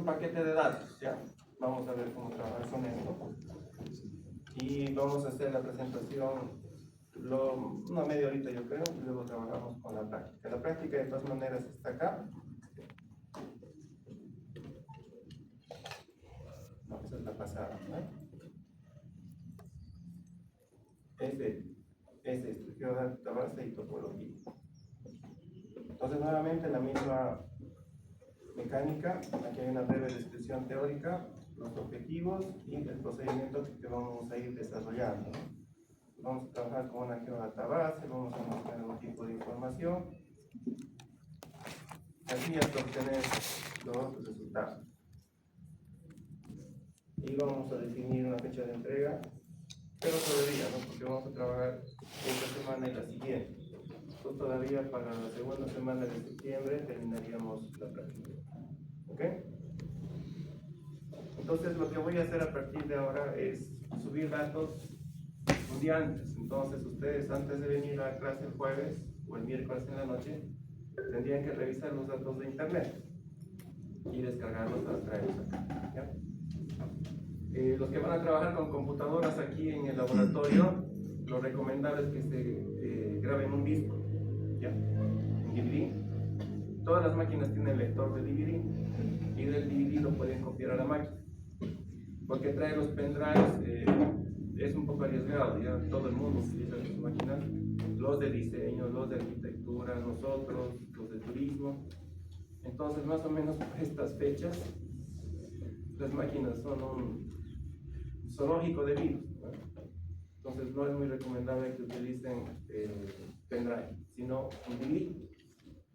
paquete de datos, ¿ya? Vamos a ver cómo trabajar con esto. Y vamos a hacer la presentación una media horita yo creo, y luego trabajamos con la práctica. La práctica de todas maneras está acá. No, esa es la pasada, ¿no? Es estructura de base y topología. Entonces nuevamente la misma mecánica, aquí hay una breve descripción teórica, los objetivos y el procedimiento que vamos a ir desarrollando. Vamos a trabajar con una geodatabase, vamos a mostrar algún tipo de información, así hasta obtener los resultados. Y vamos a definir una fecha de entrega, pero todavía, ¿no? Porque vamos a trabajar esta semana y la siguiente. Entonces todavía para la segunda semana de septiembre terminaríamos la práctica. ¿Ok? Entonces lo que voy a hacer a partir de ahora es subir datos un día antes. Entonces ustedes antes de venir a la clase el jueves o el miércoles en la noche tendrían que revisar los datos de internet y descargarlos para traerlos acá, ¿ya? Los que van a trabajar con computadoras aquí en el laboratorio, lo recomendable es que se graben un disco, ¿ya? Un DVD. Todas las máquinas tienen lector de DVD y del DVD lo pueden copiar a la máquina, porque traer los pendrives es un poco arriesgado. Ya todo el mundo utiliza sus máquinas, los de diseño, los de arquitectura, nosotros, los de turismo. Entonces más o menos por estas fechas las máquinas son un zoológico de virus, ¿no? Entonces no es muy recomendable que utilicen pendrive, sino un DVD,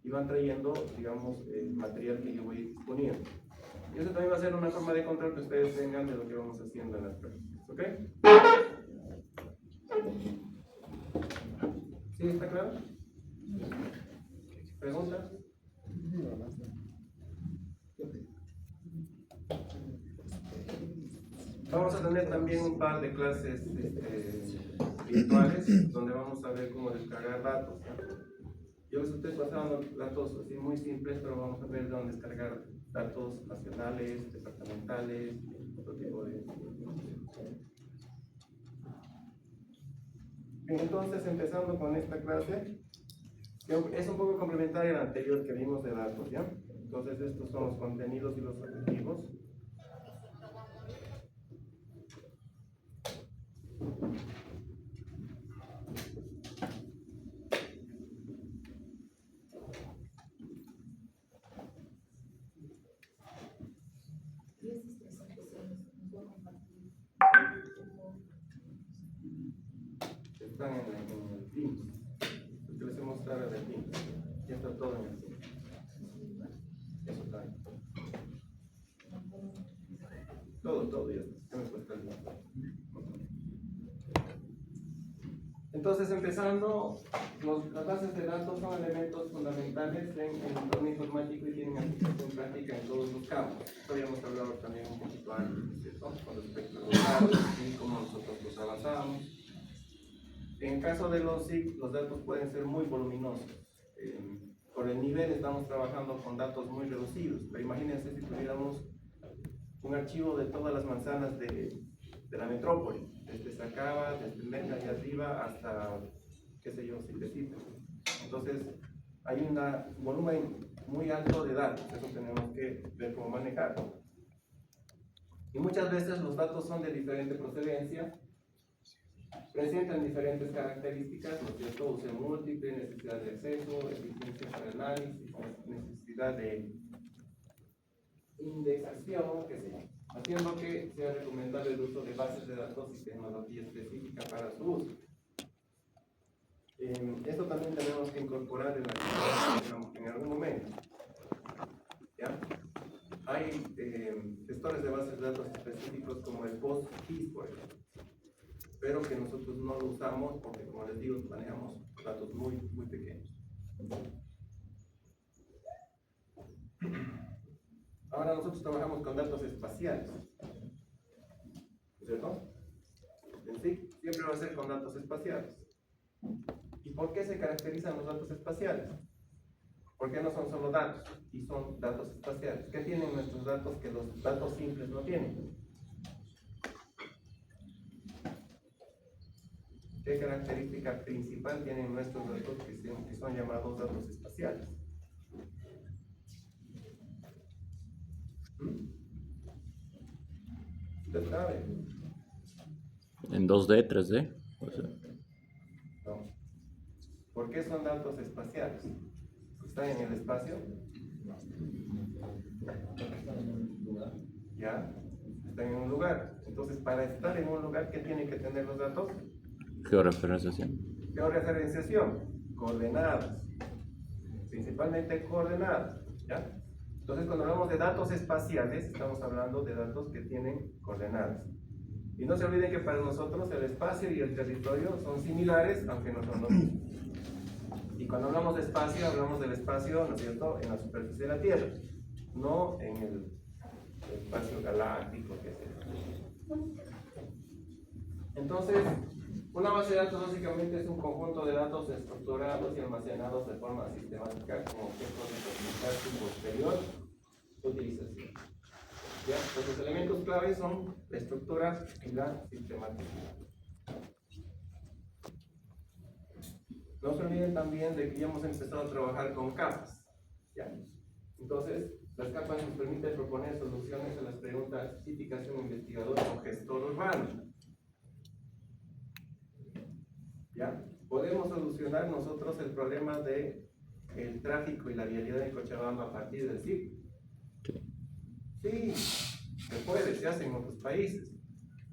y van trayendo, digamos, el material que yo voy disponiendo. Y eso también va a ser una forma de control que ustedes tengan de lo que vamos haciendo en las prácticas, ¿ok? ¿Sí está claro? ¿Preguntas? Vamos a tener también un par de clases virtuales donde vamos a ver cómo descargar datos, ¿no? Yo les estoy pasando datos así muy simples, pero vamos a ver dónde descargar datos nacionales, departamentales, otro tipo de... Bien, entonces empezando con esta clase, que es un poco complementaria a la anterior que vimos de datos, ¿ya? Entonces estos son los contenidos y los objetivos. Están en el Teams, porque les he mostrado en el Teams, ya está todo en el Teams. Eso está ahí. Todo ya está, ya me cuesta el dato. Entonces, empezando, las bases de datos son elementos fundamentales en el entorno informático y tienen aplicación práctica en todos los campos. Esto habíamos hablado también un poquito antes, ¿cierto? Con respecto a los datos y cómo nosotros los avanzamos. En el caso de los SIG, los datos pueden ser muy voluminosos. Por el nivel estamos trabajando con datos muy reducidos, pero imagínense si tuviéramos un archivo de todas las manzanas de la metrópoli, desde Sacaba, desde Meta y arriba hasta, qué sé yo, Silvestre. Entonces, hay un volumen muy alto de datos, eso tenemos que ver cómo manejarlo. Y muchas veces los datos son de diferente procedencia, presentan diferentes características, ¿no es cierto? Uso múltiple, necesidad de acceso, eficiencia para el análisis, necesidad de indexación, qué sé yo, haciendo que sea recomendable el uso de bases de datos y tecnología específica para su uso. Esto también tenemos que incorporar en la actividad en algún momento, ¿ya? Hay gestores de bases de datos específicos como el PostGIS, por ejemplo, pero que nosotros no lo usamos porque, como les digo, manejamos datos muy pequeños. Ahora nosotros trabajamos con datos espaciales, ¿cierto? En sí, siempre va a ser con datos espaciales. ¿Y por qué se caracterizan los datos espaciales? ¿Por qué no son solo datos? Y son datos espaciales. ¿Qué tienen nuestros datos que los datos simples no tienen? ¿Qué característica principal tienen nuestros datos que son llamados datos espaciales? ¿Usted sabe? En 2D, 3D. O sea, No. ¿Por qué son datos espaciales? ¿Están en el espacio? ¿Ya? Están en un lugar. Entonces, para estar en un lugar, ¿qué tienen que tener los datos? georreferenciación. Georreferenciación, coordenadas, principalmente coordenadas, ¿ya? Entonces, cuando hablamos de datos espaciales, estamos hablando de datos que tienen coordenadas. Y no se olviden que para nosotros el espacio y el territorio son similares, aunque no son lo mismo. Y cuando hablamos de espacio, hablamos del espacio, ¿no es cierto?, en la superficie de la Tierra, no en el espacio galáctico, que sea. Entonces, una base de datos básicamente es un conjunto de datos estructurados y almacenados de forma sistemática con objeto de facilitar su posterior utilización. ¿Ya? Pues los elementos claves son la estructura y la sistematicidad. No se olviden también de que ya hemos empezado a trabajar con capas. ¿Ya? Entonces, las capas nos permiten proponer soluciones a las preguntas típicas de un investigador o gestor urbano. ¿Ya? Podemos solucionar nosotros el problema de el tráfico y la vialidad en Cochabamba a partir del SIG. Sí, se puede, se hace en otros países.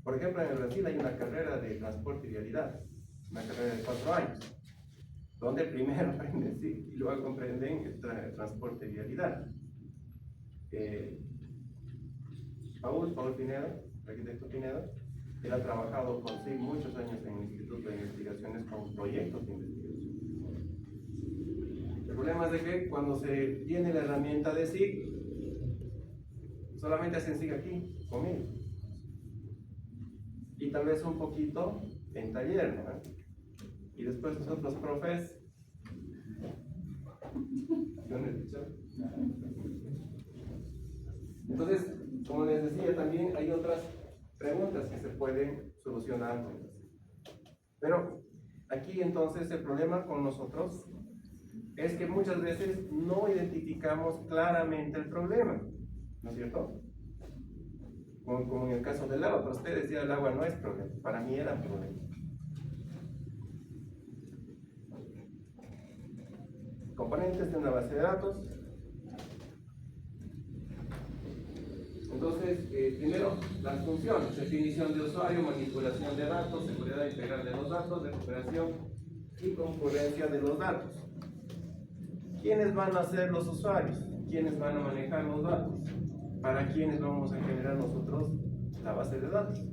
Por ejemplo, en el Brasil hay una carrera de transporte y vialidad, una carrera de 4 años, donde primero aprenden SIG y luego comprenden el transporte y vialidad. Paul Pinedo, arquitecto Pinedo, él ha trabajado con SIG muchos años en el Instituto de Investigaciones con proyectos de investigación. El problema es de que cuando se tiene la herramienta de SIG, solamente hacen SIG aquí, conmigo. Y tal vez un poquito en taller, ¿no? Y después los otros profes. ¿Qué han dicho? Entonces, como les decía, también hay otras preguntas que se pueden solucionar. Pero aquí entonces el problema con nosotros es que muchas veces no identificamos claramente el problema, ¿no es cierto? Como en el caso del agua, para ustedes decía el agua no es problema, para mí era problema. Componentes de una base de datos. Entonces, primero, las funciones: definición de usuario, manipulación de datos, seguridad integral de los datos, recuperación y concurrencia de los datos. ¿Quiénes van a ser los usuarios? ¿Quiénes van a manejar los datos? ¿Para quiénes vamos a generar nosotros la base de datos?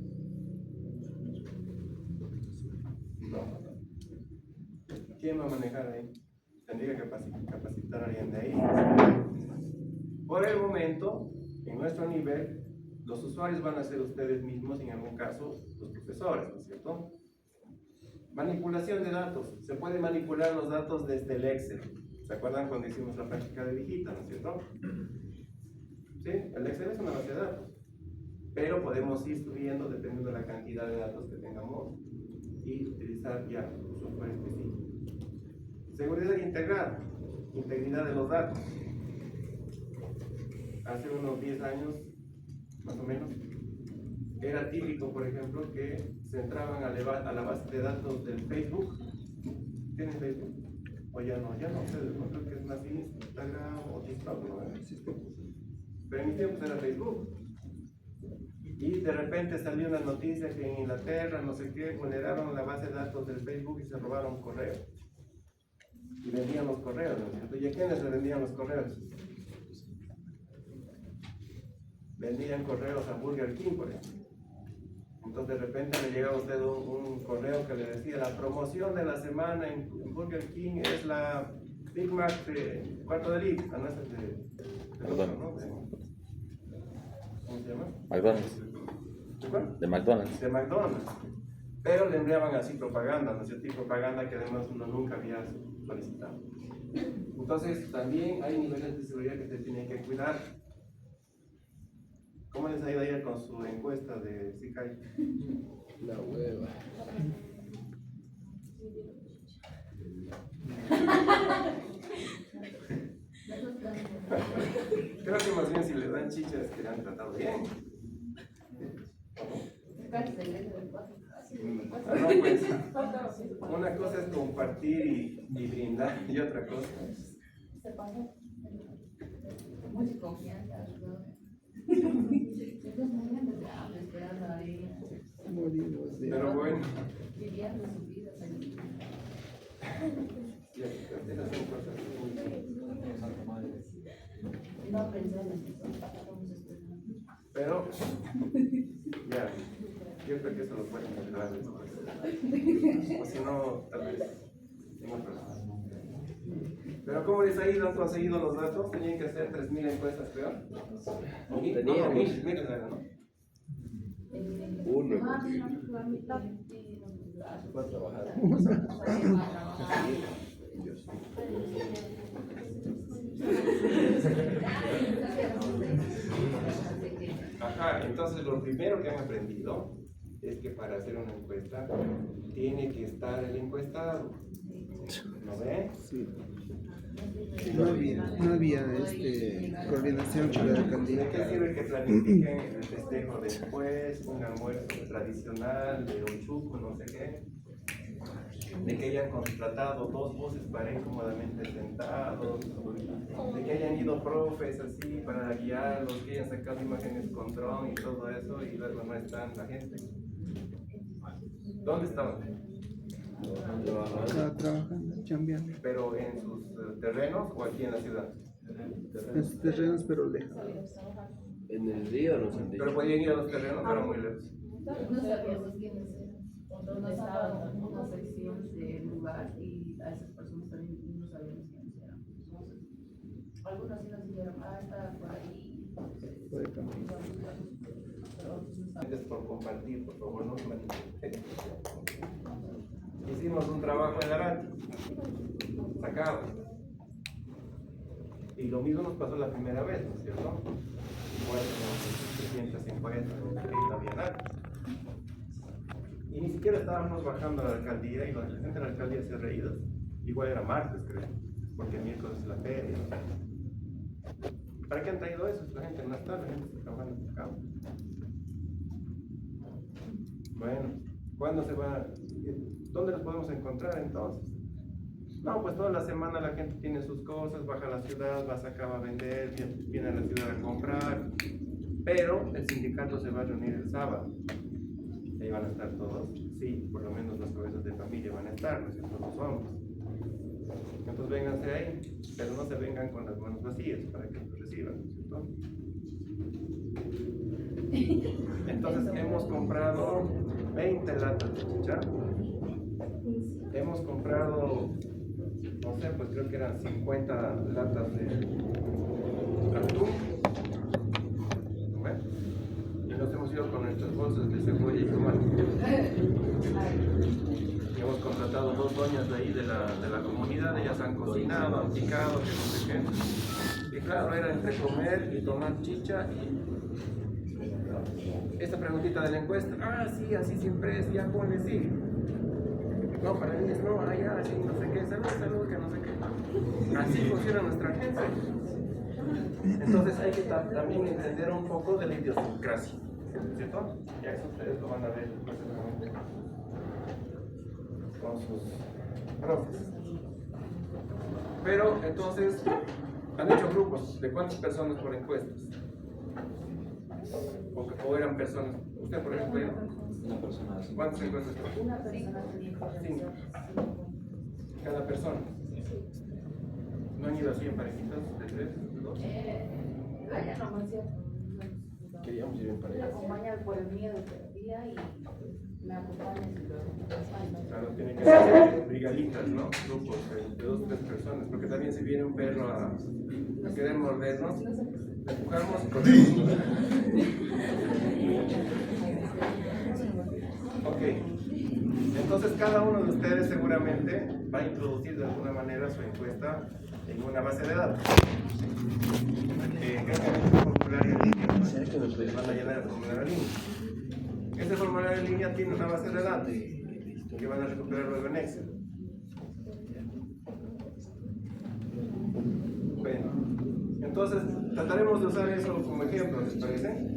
No. ¿Quién va a manejar ahí? Tendría que capacitar a alguien de ahí. Por el momento, en nuestro nivel, los usuarios van a ser ustedes mismos, en algún caso, los profesores, ¿no es cierto? Manipulación de datos. Se puede manipular los datos desde el Excel. ¿Se acuerdan cuando hicimos la práctica de Vigita, no es cierto? ¿Sí? El Excel es una base de datos. Pero podemos ir subiendo dependiendo de la cantidad de datos que tengamos y utilizar ya un software específico. Seguridad integral. Integridad de los datos. Hace unos 10 años, más o menos, era típico, por ejemplo, que se entraban a la base de datos del Facebook. ¿Tienen Facebook? O ya no, ustedes no, creo que es más Instagram o TikTok, ¿no? Pero en mi tiempo era Facebook. Y de repente salió una noticia que en Inglaterra, no sé qué, vulneraron la base de datos del Facebook y se robaron correos. Y vendían los correos, ¿no es cierto? ¿Y a quiénes le vendían los correos? Vendían correos a Burger King, por ejemplo. Entonces de repente le llegaba a usted un correo que le decía: la promoción de la semana en Burger King es la Big Mac de cuarto de litro. Ah, no, ese es de McDonald's. ¿no? ¿Cómo se llama? McDonald's. ¿De cuál? De McDonald's. De McDonald's. Pero le enviaban así propaganda, ¿no es cierto? Y propaganda que además uno nunca había solicitado. Entonces, también hay niveles de seguridad que se tienen que cuidar. ¿Cómo les ha ido ayer con su encuesta de SICAI? La hueva. Creo que más bien si le dan chicha es que le han tratado bien. No, pues, una cosa es compartir y brindar y otra cosa es... Mucha confianza, Morimos de Pero bueno, viviendo sus vidas ahí. esas son cosas No pensar en eso, estamos esperando. pero ya, yo creo que eso lo pueden arreglar después. O si no, tal vez tengo problemas. Pero ¿cómo les ha ido? ¿Tú has seguido los datos? Tenían que hacer 3.000 encuestas, creo. Teníamos. 1.000 era, ¿no? uno. Fue a trabajar. Ajá, entonces lo primero que han aprendido es que para hacer una encuesta tiene que estar el encuestado. ¿No ve? Sí. No había coordinación con la alcaldía. ¿De qué sirve que planifiquen el festejo después, un almuerzo tradicional de un chuco, no sé qué? De que hayan contratado 2 voces para ir cómodamente sentados, de que hayan ido profes así para guiarlos, que hayan sacado imágenes con dron y todo eso, y luego no están la gente. ¿Dónde estaban? Estaba trabajando, chambeando. ¿Pero en sus terrenos o aquí en la ciudad? En sus terrenos, pero lejos. En el río nos han dicho. Pero podían ir a los terrenos, pero muy lejos. No sabíamos quiénes eran. Donde estaban una sección del lugar y a esas personas también no sabíamos quiénes eran. Algunos sí nos dijeron, está por ahí. Por el camino. Pero otros no estaban. Gracias por compartir, por favor, no se malinterpreten. Hicimos un trabajo en Arati, sacado. Y lo mismo nos pasó la primera vez, ¿no es cierto? Igual teníamos 300 encuestas, no había nada. Y ni siquiera estábamos bajando a la alcaldía y la gente de la alcaldía se ha reído. Igual era martes, creo, porque el miércoles es la feria. ¿Para qué han traído eso? La gente no está, la gente está trabajando en el campo. Bueno, ¿cuándo se va? ¿Dónde los podemos encontrar entonces? No, pues toda la semana la gente tiene sus cosas, baja a la ciudad, va a sacar a vender, viene a la ciudad a comprar, pero el sindicato se va a reunir el sábado. Ahí van a estar todos, sí, por lo menos las cabezas de familia van a estar, no sé, todos los hombres. Entonces vénganse ahí, pero no se vengan con las manos vacías para que los reciban, ¿no es cierto? Entonces hemos comprado 20 latas de chicha. Hemos comprado, no sé, pues creo que eran 50 latas de atún. ¿No ven? Y nos hemos ido con nuestras bolsas de cebolla y tomate. Y hemos contratado 2 doñas de ahí de la comunidad, ellas han cocinado, han picado, que no sé qué. Y claro, era entre comer y tomar chicha y esta preguntita de la encuesta, sí, así siempre es, ya ponle sí. No, para mí es no, allá, así, no sé qué, salud, que no sé qué. Así funciona nuestra agencia. Entonces hay que también entender un poco de la idiosincrasia, ¿cierto? Ya eso ustedes lo van a ver próximamente con sus profes. Pero entonces, han hecho grupos de cuántas personas por encuestas. O eran personas, usted por ejemplo, Una persona así. ¿cuántas encuestas? Una persona tenía que realizar 5. Cada persona. ¿No han ido así en parejitas de 3, de 2? Allá no me Queríamos ir en me pareja. acompaña por el miedo del día y me acompaña y lo Claro, tiene que ser brigaditas, ¿no? Grupos de 2 o 3 personas, porque también si viene un perro a querer mordernos, le empujamos y corremos. Ok, Entonces cada uno de ustedes seguramente va a introducir de alguna manera su encuesta en una base de datos. Creo que hay un formulario en línea, ¿no? Van a llenar el formulario en línea. Ese formulario en línea tiene una base de datos que van a recuperar luego en Excel. Bueno, entonces trataremos de usar eso como ejemplo, ¿les parece?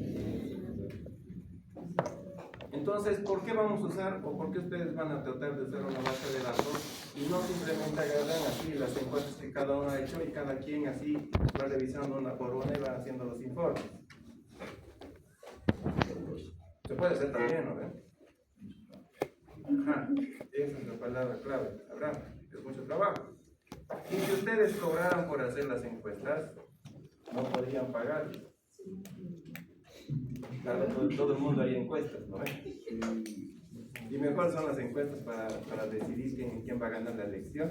Entonces, ¿por qué vamos a usar o por qué ustedes van a tratar de usar una base de datos y no simplemente agarran así las encuestas que cada uno ha hecho y cada quien así va revisando una por una y va haciendo los informes? Se puede hacer también, ¿no ven? Ajá, esa es la palabra clave, Abraham, es mucho trabajo. Y si ustedes cobraran por hacer las encuestas, no podrían pagar. Claro, todo el mundo haría encuestas, ¿no? Y mejor son las encuestas para decidir quién va a ganar la elección.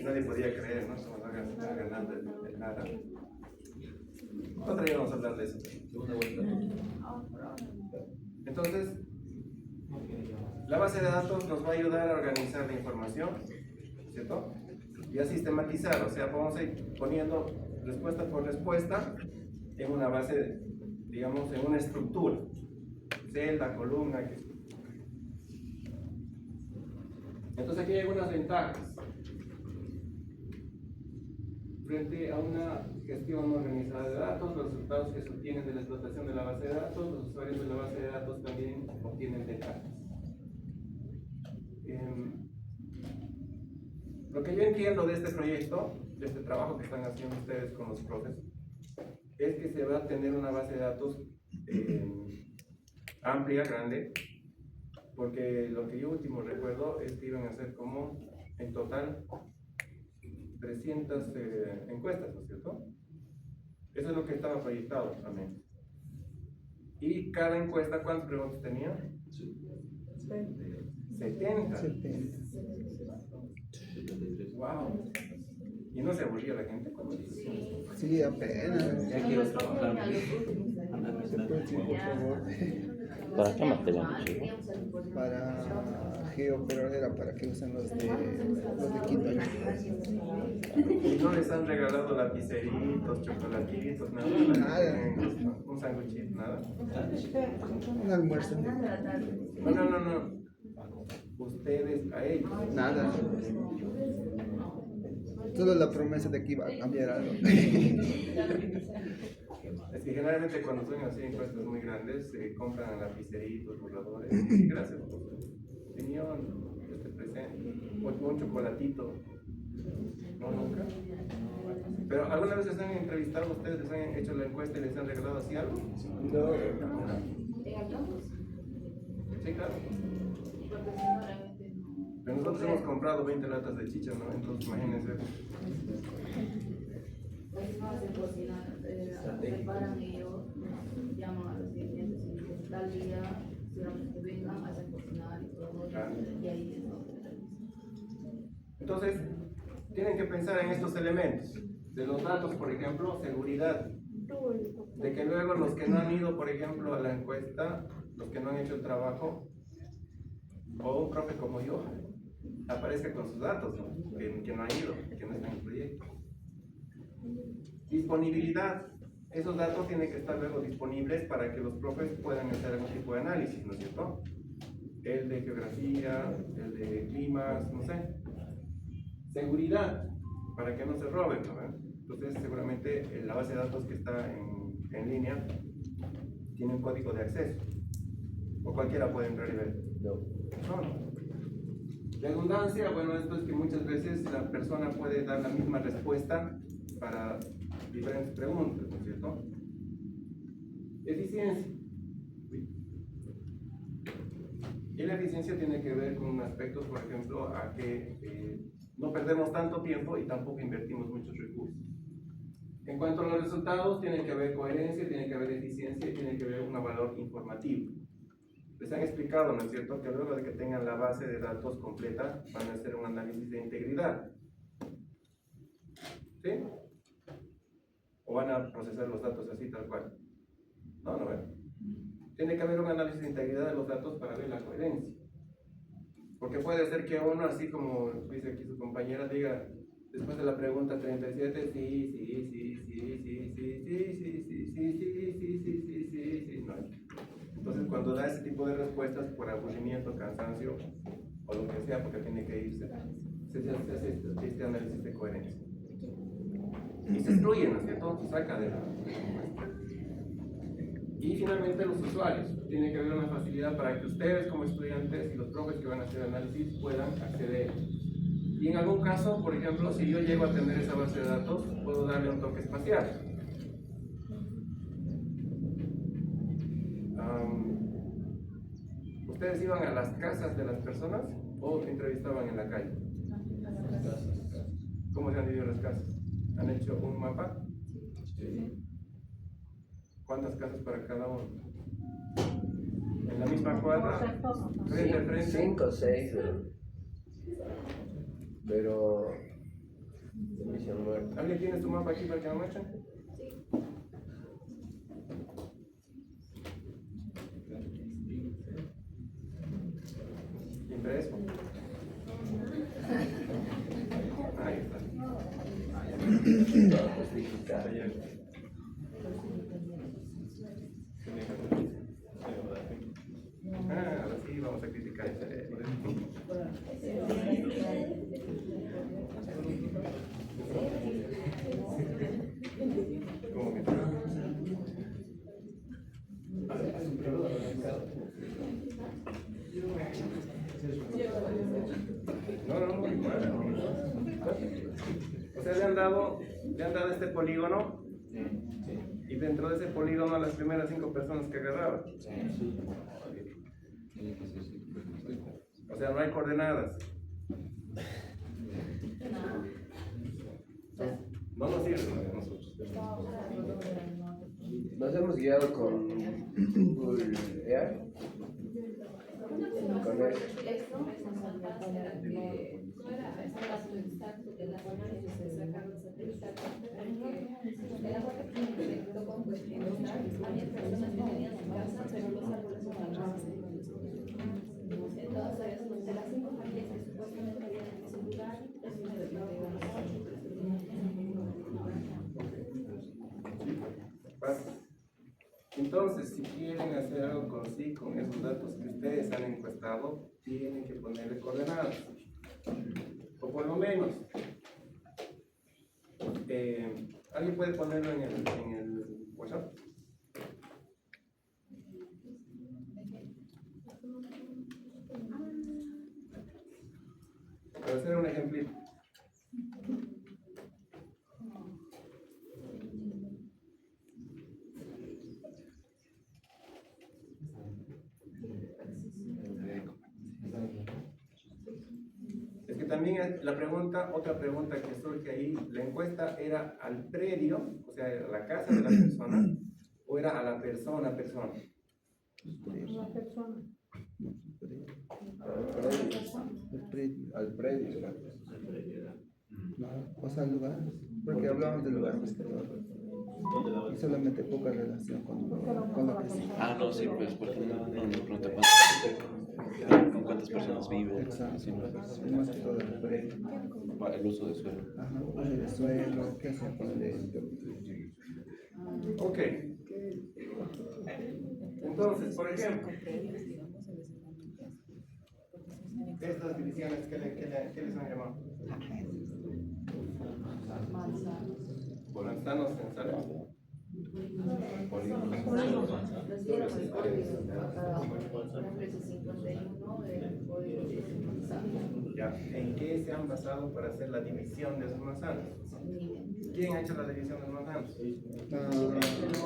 Nadie podía creer, ¿no? Como no están ganando de nada. Otro día vamos a hablar de eso. Segunda vuelta. Entonces, la base de datos nos va a ayudar a organizar la información, ¿cierto? Y a sistematizar, o sea, vamos a ir poniendo respuesta por respuesta en una base, digamos, en una estructura, celda, columna. Entonces aquí hay algunas ventajas frente a una gestión organizada de datos. Los resultados que se obtienen de la explotación de la base de datos, los usuarios de la base de datos también obtienen ventajas. Lo que yo entiendo de este proyecto, de este trabajo que están haciendo ustedes con los profes, es que se va a tener una base de datos amplia, grande, porque lo que yo último recuerdo es que iban a hacer como en total 300 encuestas, ¿no es cierto? Eso es lo que estaba proyectado también. Y cada encuesta, ¿cuántas preguntas tenía? 70. Wow. ¿Y no se aburría la gente cuando decía? Sí, apenas. Ya quiero trabajar. ¿Se puede decir, por favor? ¿Para qué materia? Para Geo, pero era para que usen los de Quito. ¿Y no les han regalado lapiceritos, chocolatitos, nada? Nada. Un sándwichito, nada? Un almuerzo. No. Ustedes a ellos. Nada. Solo la promesa de que iba a cambiar algo. Es que generalmente cuando son así encuestas muy grandes, se compran lapiceritos, borradores. Gracias por su opinión, este presente. Un chocolatito. No, nunca. Pero ¿alguna vez les han entrevistado ustedes, les han hecho la encuesta y les han regalado así algo? No. Sí, claro. Pero nosotros hemos comprado 20 latas de chicha, ¿no? Entonces imagínense. Se cocinan, preparan ellos, llaman a los clientes y dicen tal día, que vengan, hacen cocinar y todo, y ahí es lo que Entonces, tienen que pensar en estos elementos. De los datos, por ejemplo, seguridad. De que luego los que no han ido, por ejemplo, a la encuesta, los que no han hecho el trabajo, o un profe como yo, aparezca con sus datos, ¿no? Que no ha ido, que no está en el proyecto. Disponibilidad. Esos datos tienen que estar luego disponibles para que los profes puedan hacer algún tipo de análisis, ¿no es cierto? El de geografía, el de climas, no sé. Seguridad, para que no se roben, ¿no? Entonces seguramente la base de datos que está en línea tiene un código de acceso. O cualquiera puede entrar y ver. No. Redundancia, bueno, esto es que muchas veces la persona puede dar la misma respuesta para diferentes preguntas, ¿no es cierto? Eficiencia. Y la eficiencia tiene que ver con aspectos, por ejemplo, a que no perdemos tanto tiempo y tampoco invertimos muchos recursos. En cuanto a los resultados, tiene que haber coherencia, tiene que haber eficiencia y tiene que haber un valor informativo. Les han explicado, ¿no es cierto?, que luego de que tengan la base de datos completa, van a hacer un análisis de integridad. ¿Sí? ¿O van a procesar los datos así tal cual? No, no, tiene que haber un análisis de integridad de los datos para ver la coherencia. Porque puede ser que uno, así como dice aquí su compañera, diga, después de la pregunta 37, sí, no. Entonces, cuando da ese tipo de respuestas por aburrimiento, cansancio o lo que sea, porque tiene que irse, se hace este análisis de coherencia. Y se excluye, ¿no es cierto? Se saca de la respuesta. Y finalmente los usuarios. Tiene que haber una facilidad para que ustedes como estudiantes y los profes que van a hacer análisis puedan acceder. Y en algún caso, por ejemplo, si yo llego a tener esa base de datos, puedo darle un toque espacial. ¿Ustedes iban a las casas de las personas o entrevistaban en la calle? ¿Cómo se han dividido las casas? ¿Han hecho un mapa? Sí. ¿Cuántas casas para cada uno? ¿En la misma cuadra? ¿Frente a frente? 5 o 6, pero ¿Alguien tiene su mapa aquí para que lo muestren? ¿Impreso? Ahí está. Ahora sí vamos a criticar el cerebro. ¿Cómo que no, igual. O sea, le han dado este polígono y dentro de ese polígono las primeras 5 personas que agarraban. O sea, no hay coordenadas. No nos sirve a nosotros. Nos hemos guiado con Google Earth. Con él. Entonces, si quieren hacer algo con esos datos que ustedes han encuestado, tienen que ponerle coordenadas. O por lo menos, ¿alguien puede ponerlo en el WhatsApp? Para hacer un ejemplito. También otra pregunta que surge ahí, la encuesta era al predio, o sea, a la casa de la persona, o era a la persona. La persona. Al predio. No, o sea, el lugar, porque hablamos del lugar más que todo. Y solamente poca relación con lo que sí. Ah, no, sí, pues, porque no te pasa. ¿Con cuántas personas viven? Exacto. Sí, Es más que todo el predio. el uso de suelo. Ajá, uso de suelo, qué se puede. Ok. Entonces, por ejemplo, estas divisiones, ¿qué les han llamado? Manzanos censales. Ya, ¿en qué se han basado para hacer la división de esos manzanos? ¿Quién ha hecho la división de los manzanos?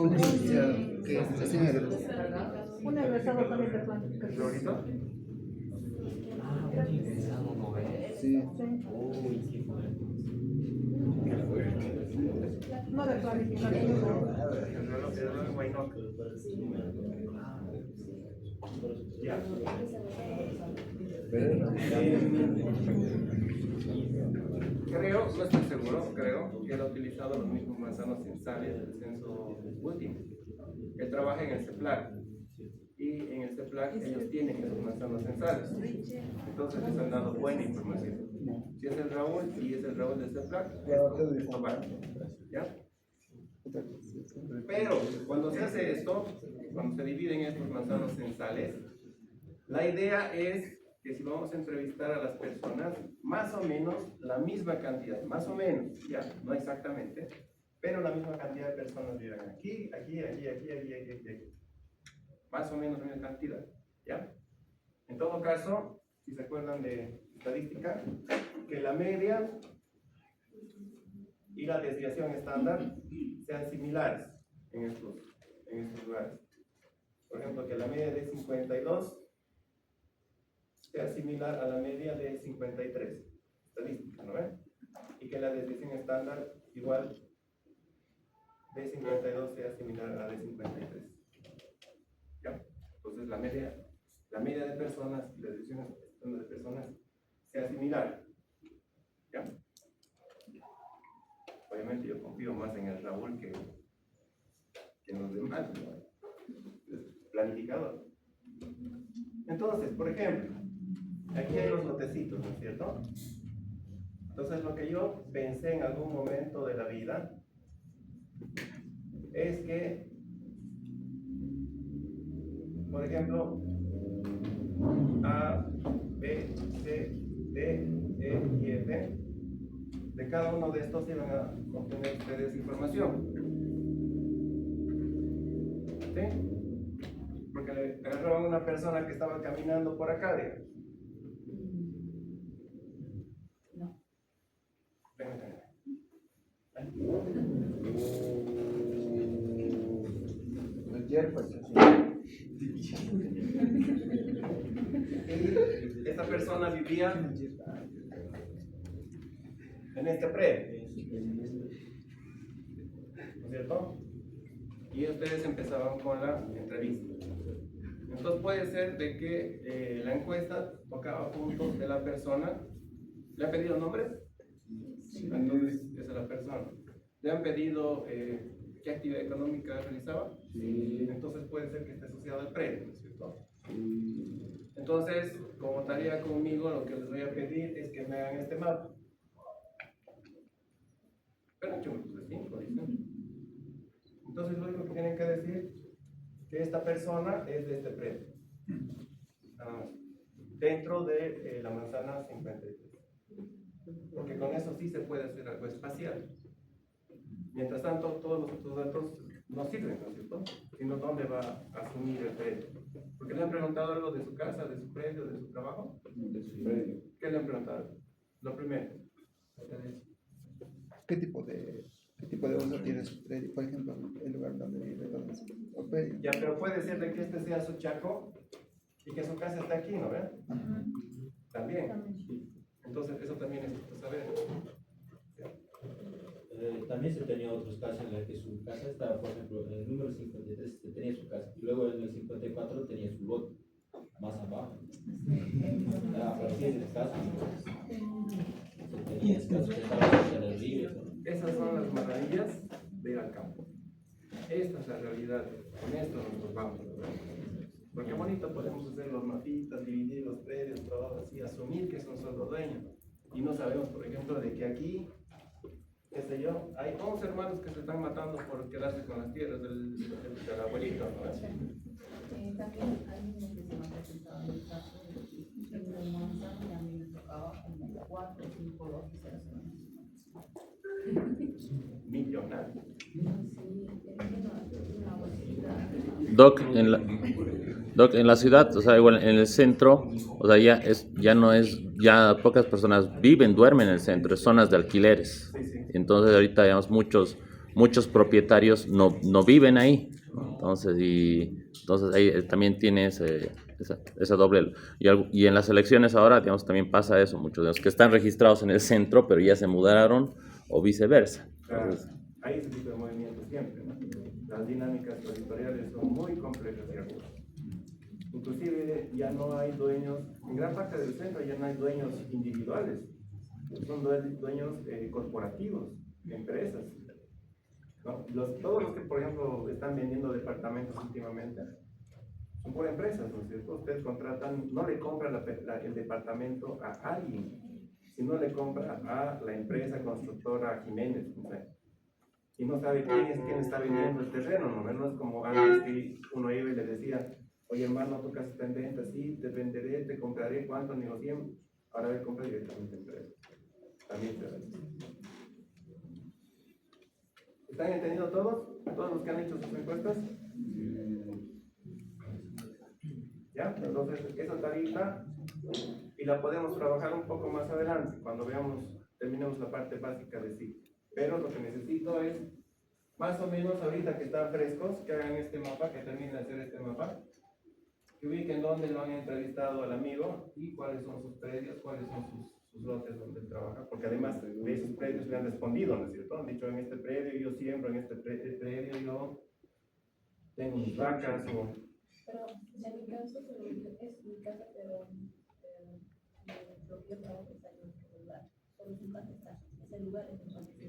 Una división que es haciendo Universal también de plan. ¿Florito? sí. No de planificación. El reloj de Guaynoc. Ya. Creo, no estoy seguro, creo que él ha utilizado los mismos manzanos censales del censo último. Él trabaja en el CEPLAC. y en el CEPLAC ellos tienen esos manzanos censales. Entonces les han dado buena información. Si es el Raúl y es el Raúl del CEPLAC, esto va. ¿Ya? Pero cuando se hace esto, cuando se dividen estos manzanos censales, la idea es que si vamos a entrevistar a las personas, más o menos la misma cantidad, más o menos, ya, no exactamente, pero la misma cantidad de personas viven aquí, aquí, aquí, aquí, aquí, aquí, aquí, aquí. Más o menos la misma cantidad, ¿ya? En todo caso, si se acuerdan de estadística, que la media y la desviación estándar sean similares en estos lugares. Por ejemplo, que la media de 52 sea similar a la media de 53, estadística, ¿no ven? Y que la desviación estándar igual de 52 sea similar a la de 53. ¿Ya? Entonces la media de personas y la desviación estándar de personas sea similar. ¿Ya? Obviamente yo confío más en el Raúl que en los demás, ¿no? Planificador. Entonces, por ejemplo, aquí hay los lotecitos, ¿no es cierto? Entonces lo que yo pensé en algún momento de la vida es que, por ejemplo, A, B, C, D, E y F, de cada uno de estos iban a obtener ustedes información. ¿Sí? Porque le agarraban a una persona que estaba caminando por acá, digamos. No. Ayer pues así. Y esta persona vivía en este predio, ¿no es cierto? Y ustedes empezaban con la entrevista. Entonces puede ser de que la encuesta tocaba puntos de la persona. ¿Le han pedido nombres? Sí. Entonces esa es la persona. ¿Le han pedido qué actividad económica realizaba? Sí. Entonces puede ser que esté asociado al predio, ¿no es cierto? Sí. Entonces, como tarea conmigo, lo que les voy a pedir es que me hagan este mapa. Pero yo me puse 5, dicen. Entonces lo único que tienen que decir que esta persona es de este predio. Nada más. Dentro de la manzana 53. Porque con eso sí se puede hacer algo espacial. Mientras tanto, todos los otros datos no sirven, ¿no es cierto? Sino dónde va a asumir el predio. Porque le han preguntado algo de su casa, de su predio, de su trabajo. De su predio. ¿Qué le han preguntado? Lo primero. ¿Qué tipo de uso tiene su predio? Por ejemplo, el lugar donde vive, donde es el predio. Ya, pero puede ser de que este sea su chaco y que su casa está aquí, ¿no ven? También. Entonces, eso también necesito saber. También se tenía otros casos en los que su casa estaba, por ejemplo, en el número 53 tenía su casa, y luego en el 54 tenía su lote, más abajo. A partir del caso, se tenía casos que estaban en el río. Esas son las maravillas de ir al campo. Esta es la realidad. Con esto nos vamos. Porque bonito podemos hacer los mapitas, dividir los predios, todo así, asumir que son solo dueños. Y no sabemos, por ejemplo, de que aquí, qué sé yo, hay 11 hermanos que se están matando por quedarse con las tierras del abuelito, ¿no? También hay uno que se me ha presentado en el caso de que en el manzano y a mí me tocaba como 4 o 5 lotes de la semana. Millonario. Doc, en la ciudad, o sea, igual en el centro, o sea, ya pocas personas duermen en el centro, es zonas de alquileres. Entonces ahorita, digamos, muchos propietarios no viven ahí. Entonces ahí también tiene esa doble. Y en las elecciones ahora, digamos, también pasa eso, muchos de los que están registrados en el centro, pero ya se mudaron, o viceversa. Entonces, Hay ese tipo de movimientos siempre, ¿no? Las dinámicas territoriales son muy complejas y agudas. Inclusive ya no hay dueños, en gran parte del centro ya no hay dueños individuales, son dueños corporativos, de empresas, ¿no? Todos los que, por ejemplo, están vendiendo departamentos últimamente, son por empresas, ¿no es cierto? Ustedes contratan, no le compran el departamento a alguien, sino le compra a la empresa constructora Jiménez, no sé. Y no sabe quién está vendiendo el terreno, ¿no? No es como antes que uno iba y le decía, oye hermano, tu casa está en venta, sí, te venderé, te compraré, ¿cuánto negociemos? Ahora le compra directamente a la empresa. También se hace. ¿Están entendiendo todos? ¿Todos los que han hecho sus encuestas? ¿Ya? Entonces, esa tarifa, y la podemos trabajar un poco más adelante, cuando terminemos la parte básica de sí. Pero lo que necesito es, más o menos ahorita que están frescos, que hagan este mapa, que terminen de hacer este mapa, que ubiquen dónde lo han entrevistado al amigo y cuáles son sus predios, cuáles son sus lotes donde él trabaja, porque además de esos predios le han respondido, ¿no es cierto? Han dicho, en este predio yo siembro, en este predio yo tengo mis vacas, o... Pero en mi caso, es mi casa, pero el propio trabajo está en otro lugar. Solo su casa está. Ese lugar es el que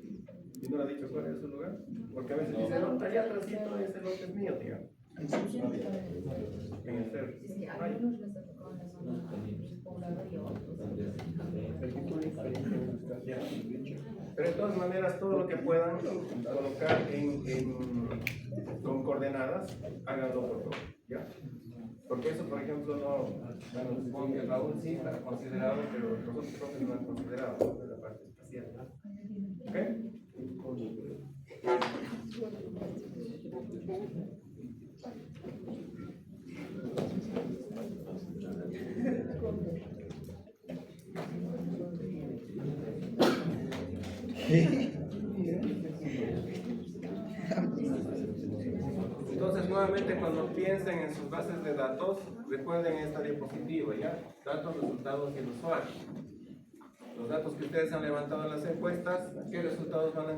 ¿Y no le ha dicho cuál es su lugar? Porque a veces dicen, no, allá atrásito ese lote es mío, tío. En el cerro. sí, a algunos les ha tocado en la zona poblada y a otros. Ya. Pero de todas maneras, todo lo que puedan colocar con coordenadas, háganlo por favor, ¿ya? Porque eso, por ejemplo, no, bueno, supongo que Raúl sí está considerado, pero los otros profes no han considerado, ¿no? La parte espacial. ¿Ok? Entonces, nuevamente, cuando piensen en sus bases de datos, recuerden esta diapositiva, ¿ya? Datos, resultados y el usuario. Los datos que ustedes han levantado en las encuestas, qué resultados van a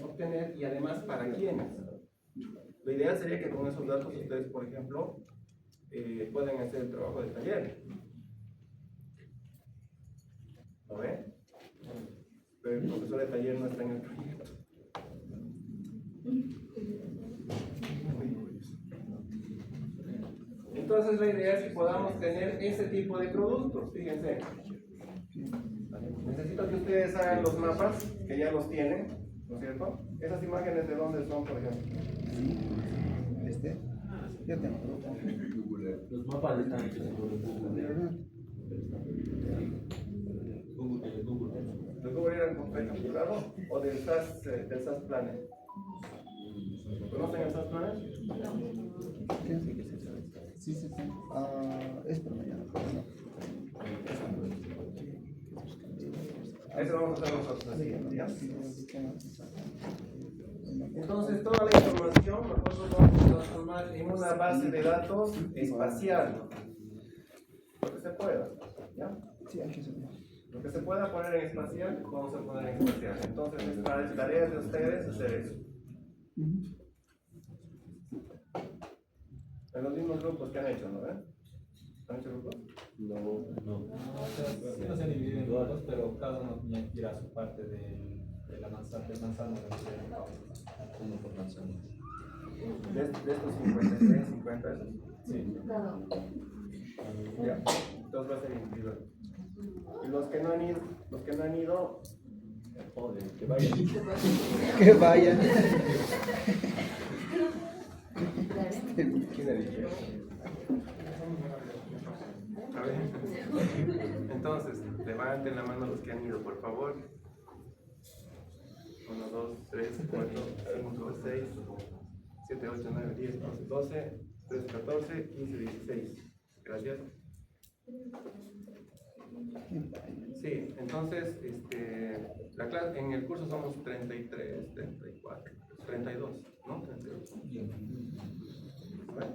obtener y además para quiénes. Lo ideal sería que con esos datos ustedes, por ejemplo, pueden hacer el trabajo de taller. ¿Lo ven? Pero el profesor de taller no está en el proyecto. Entonces la idea es que podamos tener ese tipo de productos, fíjense. Necesito que ustedes hagan los mapas, que ya los tienen, ¿no es cierto? Esas imágenes de dónde son, por ejemplo. Ya tengo. Los mapas están hechos en Google. ¿De Google eran computador o del SAS Planet? ¿Conocen el SAS Planet? Sí. Es por mañana. Eso vamos a hacer nosotros así, ¿ya? Entonces, toda la información nosotros vamos a transformar en una base de datos espacial. Lo que se pueda, ¿ya? Sí, hay que hacerlo. Lo que se pueda poner en espacial, vamos a poner en espacial. Entonces, la tarea de ustedes es hacer eso. En los mismos grupos que han hecho, ¿no? ¿Han hecho grupos? No. Sí, no se dividen en grupos, pero cada uno tiene que ir a su parte de la manzana. Uno por manzana. De estos 53, 50 esos. Sí. Ya. Entonces va a ser individual. Y los que no han ido, Joder, que vayan. Que vayan. ¿quién eligió? A ver. Entonces, levanten la mano los que han ido, por favor. 1, 2, 3, 4, 5, 6, 7, 8, 9, 10, 11, 12, 13, 14, 15, 16. Gracias. Sí, entonces, la clase, en el curso somos 33, 34, 32, ¿no? 32. ¿Vale?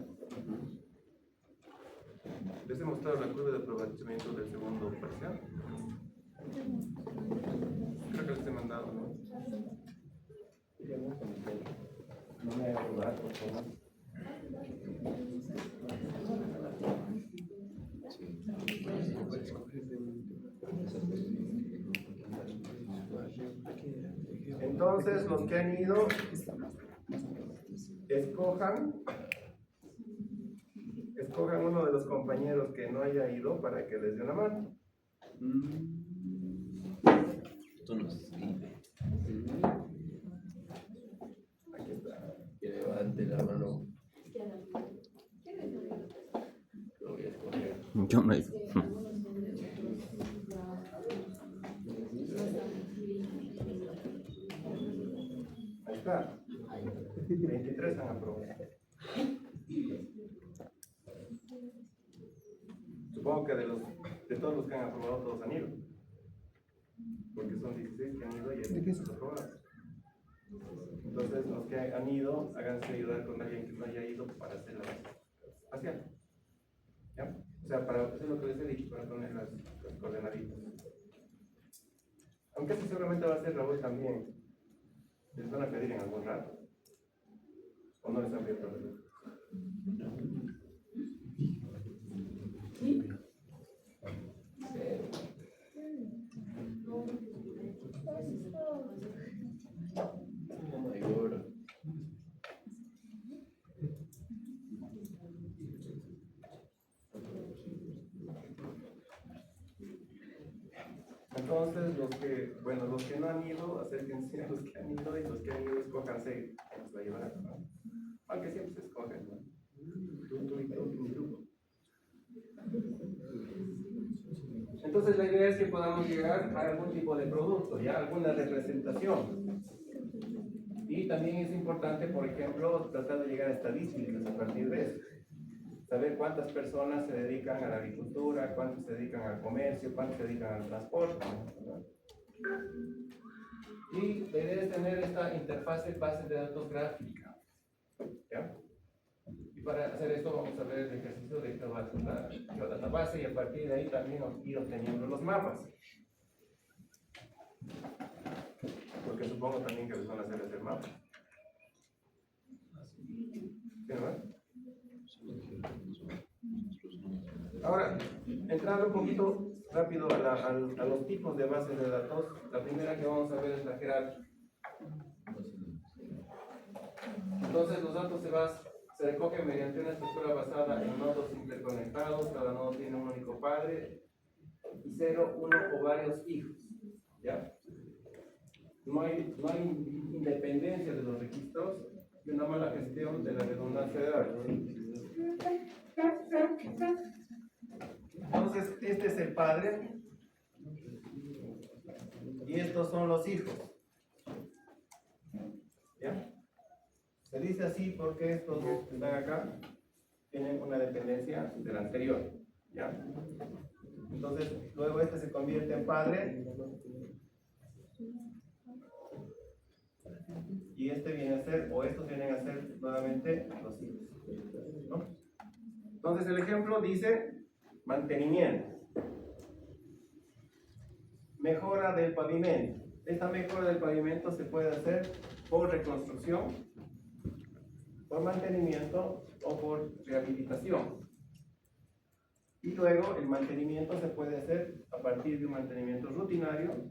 ¿Les he mostrado la curva de aprovechamiento del segundo parcial? Creo que les he mandado, ¿no? No me hagas dudar, por favor. Entonces, los que han ido, escojan escojan uno de los compañeros que no haya ido para que les dé una mano. Esto no sirve. Aquí está. Que levante la mano. Lo voy a escoger. Yo no he ido. Ahí está. 23 han aprobado. Supongo que de todos los que han aprobado, todos han ido. Porque son 16 que han ido y hay 16 aprobados. Entonces, los que han ido, háganse ayudar con alguien que no haya ido para hacer la base espacial. ¿Ya? O sea, para hacer lo que les he dicho, para poner las coordenaditas. Aunque eso seguramente va a ser Raúl también. Les van a pedir en algún rato. ¿O no les han pedido? Oh my God. Entonces, los que no han ido, acérquense a los que han ido y los que han ido, escójanse quién los va a llevar, ¿no? Aunque siempre se escogen, ¿no? Tú y mi grupo. Entonces, la idea es que podamos llegar a algún tipo de producto, ¿ya? Alguna representación. Y también es importante, por ejemplo, tratar de llegar a estadísticas a partir de eso. Saber cuántas personas se dedican a la agricultura, cuántos se dedican al comercio, cuántos se dedican al transporte, ¿no? Y la idea es tener esta interfase base de datos gráfica, ¿ya? Y para hacer esto vamos a ver el ejercicio de la database y a partir de ahí también ir obteniendo los mapas. Porque supongo también que les van a hacer ese mapa. ¿Sí, no? Ahora, entrando un poquito rápido a los tipos de bases de datos, la primera que vamos a ver es la jerárquica. Entonces, los datos se recogen mediante una estructura basada en nodos interconectados, cada nodo tiene un único padre, y 0, 1 o varios hijos. ¿Ya? No hay independencia de los registros y una mala gestión de la redundancia de datos. Entonces, este es el padre y estos son los hijos. ¿Ya? Se dice así porque estos que están acá tienen una dependencia del anterior. ¿Ya? Entonces, luego este se convierte en padre y este viene a ser, o estos vienen a ser nuevamente los hijos, ¿no? Entonces el ejemplo dice mantenimiento, mejora del pavimento. Esta mejora del pavimento se puede hacer por reconstrucción, por mantenimiento o por rehabilitación. Y luego el mantenimiento se puede hacer a partir de un mantenimiento rutinario,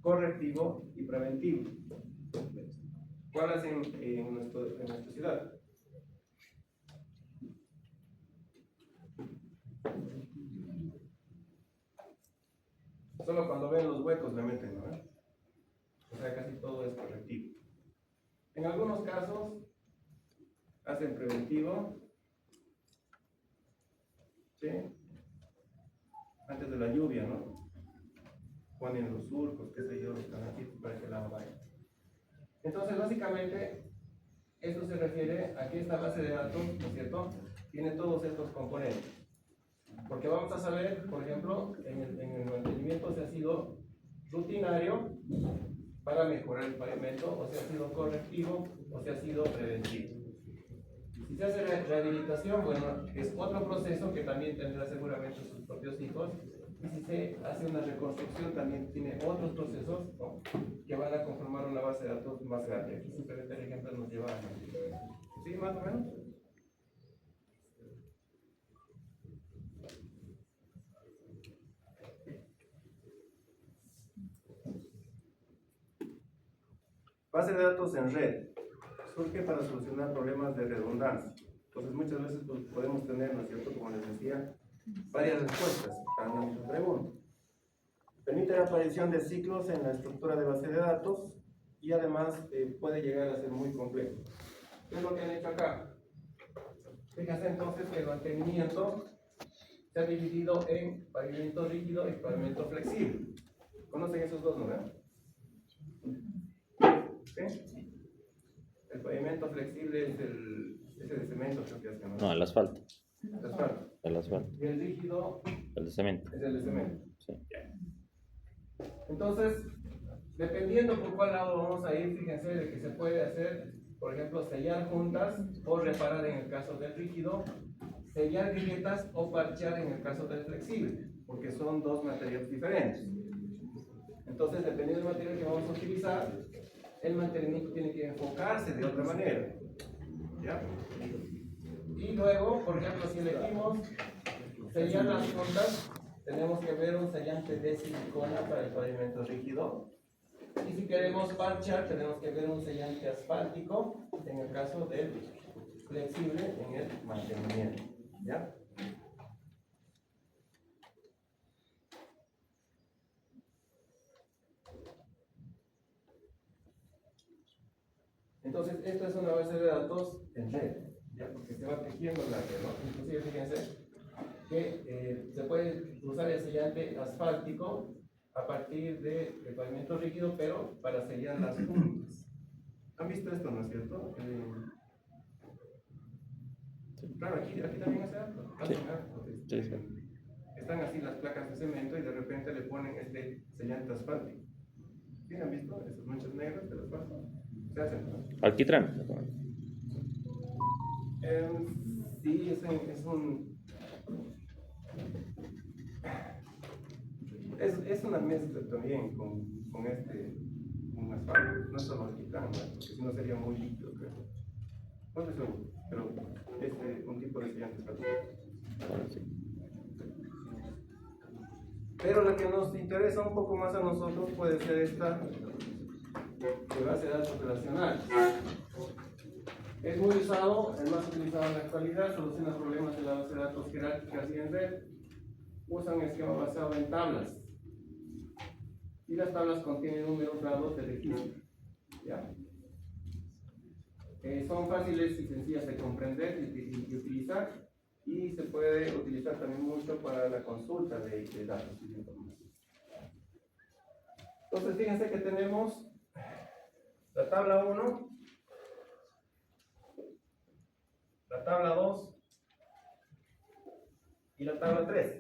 correctivo y preventivo. ¿Cuál hacen en nuestra ciudad? Solo cuando ven los huecos le meten, ¿no? O sea, casi todo es correctivo. En algunos casos hacen preventivo, ¿sí? Antes de la lluvia, ¿no? Ponen los surcos, qué sé yo, los canalitos para que el agua vaya. Entonces, básicamente, esto se refiere a que esta base de datos, ¿no es cierto?, tiene todos estos componentes. Porque vamos a saber, por ejemplo, en el mantenimiento si ha sido rutinario para mejorar el pavimento, o si ha sido correctivo, o si ha sido preventivo. Si se hace rehabilitación, bueno, es otro proceso que también tendrá seguramente sus propios hijos. Y si se hace una reconstrucción, también tiene otros procesos, ¿no?, que van a conformar una base de datos más grande. Aquí simplemente el ejemplo nos lleva a... ¿Sí, más o menos? Base de datos en red. Surge para solucionar problemas de redundancia. Entonces muchas veces pues, podemos tener, ¿no es cierto?, como les decía, varias respuestas a una misma pregunta. Permite la aparición de ciclos en la estructura de base de datos y además puede llegar a ser muy complejo. ¿Qué es lo que han hecho acá? Fíjense entonces que el mantenimiento se ha dividido en pavimento rígido y pavimento flexible. ¿Conocen esos dos, no? ¿Sí? El pavimento flexible es ese de cemento, creo que es, ¿no? No, el asfalto. El asfalto. El asfalto. Y el rígido El de cemento. es el de cemento. Sí. Entonces, dependiendo por cuál lado vamos a ir, fíjense de que se puede hacer, por ejemplo, sellar juntas o reparar en el caso del rígido, sellar grietas o parchear en el caso del flexible, porque son dos materiales diferentes. Entonces, dependiendo del material que vamos a utilizar, el mantenimiento tiene que enfocarse de otra manera. ¿Ya? Y luego, por ejemplo, si elegimos sellar las juntas, tenemos que ver un sellante de silicona para el pavimento rígido. Y si queremos parchar, tenemos que ver un sellante asfáltico en el caso del flexible en el mantenimiento. ¿Ya? Entonces, esta es una base de datos en red, ¿ya? Porque se va tejiendo la red, ¿no? Inclusive, fíjense que se puede usar el sellante asfáltico a partir del pavimento rígido, pero para sellar las puntas. ¿Han visto esto, no es cierto? Claro, aquí también hace harto. Sí. Sí. Están así las placas de cemento y de repente le ponen este sellante asfáltico. ¿Sí han visto esas manchas negras de las placas? Se hacen, ¿no? Alquitrán. Sí, es una mezcla también con un asfalto, no solo alquitrán, ¿no? Porque si no sería muy líquido, creo. No estoy seguro, pero es un tipo de sellante asfáltico. Pero la que nos interesa un poco más a nosotros puede ser esta de base de datos relacional. Es muy usado, el más utilizado en la actualidad, soluciona problemas de la base de datos jerárquicas y en red. Usa un esquema basado en tablas. Y las tablas contienen números dados de registro. ¿Ya? Son fáciles y sencillas de comprender y utilizar. Y se puede utilizar también mucho para la consulta de datos y de información. Entonces, fíjense que tenemos la tabla 1, la tabla 2 y la tabla 3.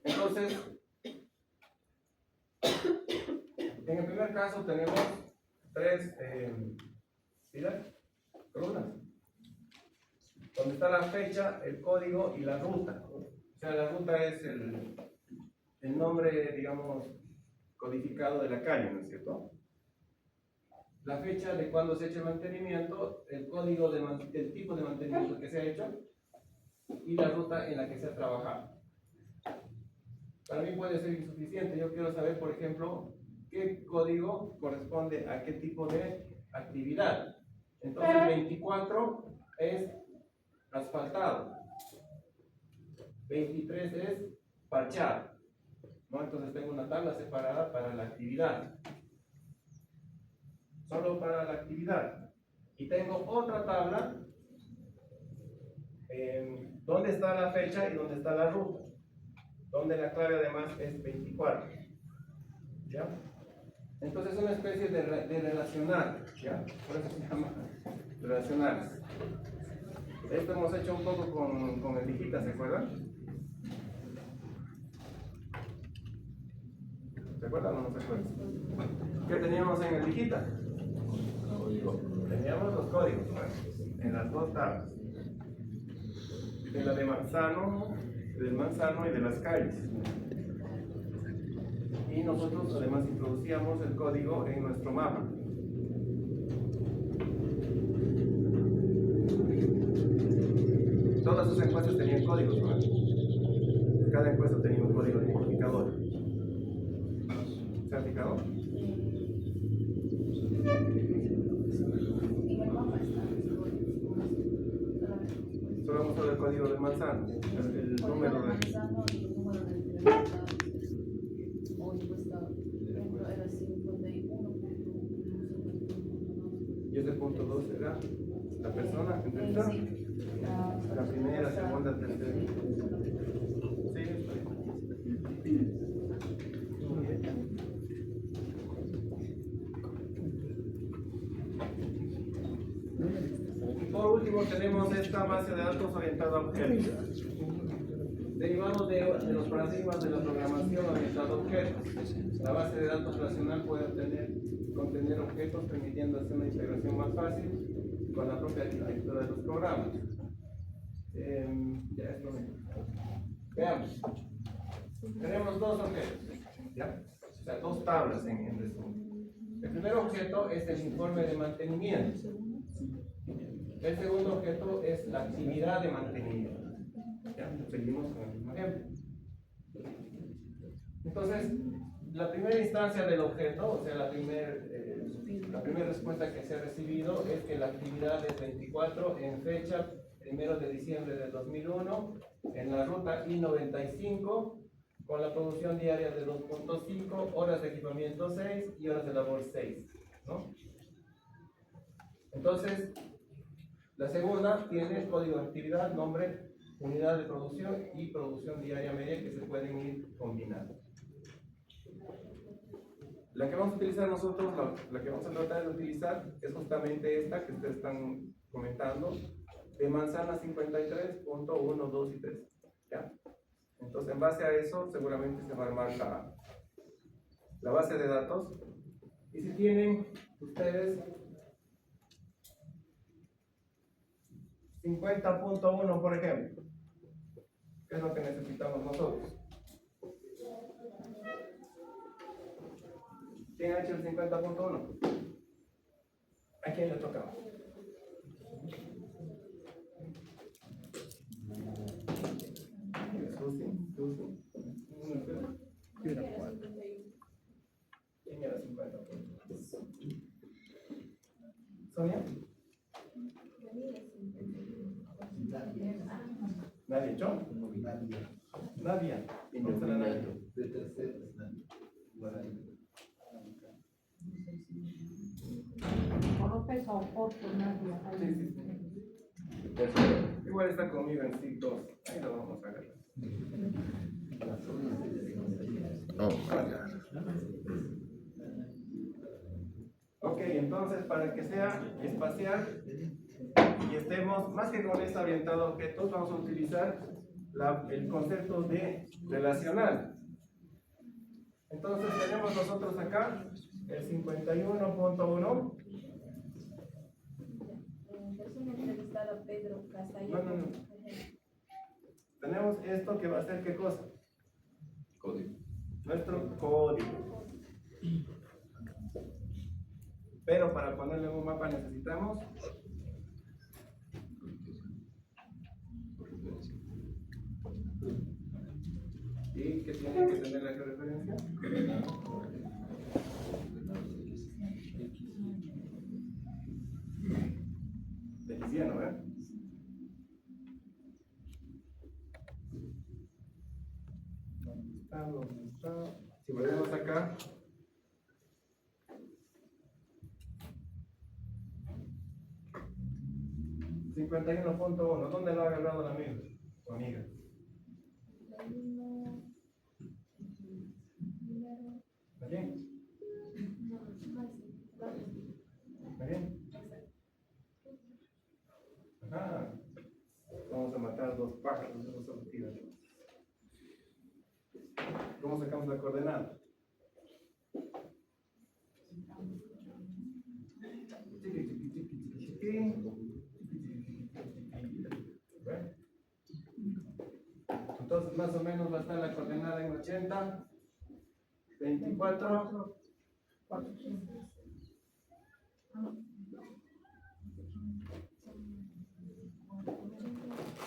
Entonces, en el primer caso tenemos tres columnas, donde está la fecha, el código y la ruta. O sea, la ruta es el nombre, digamos, codificado de la calle, ¿no es cierto? La fecha de cuando se ha hecho el mantenimiento, el código del tipo de mantenimiento que se ha hecho y la ruta en la que se ha trabajado. Para mí puede ser insuficiente. Yo quiero saber, por ejemplo, qué código corresponde a qué tipo de actividad. Entonces, 24 es asfaltado. 23 es parchado, ¿no? Entonces tengo una tabla separada para la actividad. Solo para la actividad. Y tengo otra tabla donde está la fecha y donde está la ruta. Donde la clave además es 24. ¿Ya? Entonces es una especie de relacional, ¿ya? Por eso se llama relacionales. Esto hemos hecho un poco con el Digita, ¿se acuerdan? ¿Se acuerdan o no se acuerdan? ¿Qué teníamos en el Digita? Teníamos los códigos, ¿no? En las dos tablas. De la de Manzano, del Manzano y de las calles. Y nosotros además introducíamos el código en nuestro mapa. Todas sus encuestas tenían códigos, ¿no? Cada encuesta tenía un código identificador. ¿Se ha fijado? En el mapa está. Solo vamos a ver el código de manzana, el número de... manzano y el número de entrevistados. Hoy cuesta, ejemplo, era 51. Y ese punto 2 será la persona entrevistada. La primera, segunda, tercera. Sí, está bien. Y por último tenemos esta base de datos orientada a objetos. Derivados de los paradigmas de la programación orientada a objetos. La base de datos relacional puede contener objetos permitiendo hacer una integración más fácil con la propia arquitectura de los programas. Ya esto veamos. Tenemos dos objetos, ¿ya? O sea, dos tablas en resumen. El primer objeto es el informe de mantenimiento. El segundo objeto es la actividad de mantenimiento. ¿Ya? Seguimos con el mismo ejemplo. Entonces, la primera instancia del objeto, o sea, la primera respuesta que se ha recibido es que la actividad es 24 en fecha 1 de diciembre del 2001 en la ruta I-95 con la producción diaria de 2.5, horas de equipamiento 6 y horas de labor 6, ¿no? Entonces, la segunda tiene código de actividad, nombre, unidad de producción y producción diaria media que se pueden ir combinando. La que vamos a utilizar nosotros, la que vamos a tratar de utilizar es justamente esta que ustedes están comentando, de manzana 53.1, 2 y 3. ¿Ya? Entonces, en base a eso, seguramente se va a armar la base de datos. Y si tienen ustedes 50.1, por ejemplo, ¿qué es lo que necesitamos nosotros? ¿Quién ha hecho el 50.1? ¿A quién le tocaba? ¿Quién era 50.1? ¿Sonia? ¿Nadie echó? Nadie. Empieza la Nadia. López o Porto, nadie. Sí, sí, sí. Igual está conmigo en sí 2. Ahí lo vamos a agarrar. Oh my God. Ok, entonces para que sea espacial y estemos más que con esta orientada a objetos, vamos a utilizar el concepto de relacional. Entonces tenemos nosotros acá el 51.1. Persona entrevistada Pedro Castañeda. No. Tenemos esto que va a ser ¿qué cosa? Código. Nuestro código. Pero para ponerle en un mapa necesitamos ¿y qué tiene que tener la referencia? Feliciano, ¿eh? ¿Dónde está? Si volvemos acá, $51.1, ¿dónde lo ha agarrado el amigo o amiga? ¿Aquí? ¿Aquí? Ajá. Vamos a matar dos pájaros de una sola tira. ¿Cómo sacamos la coordenada? Entonces más o menos va a estar la coordenada en 80, 24,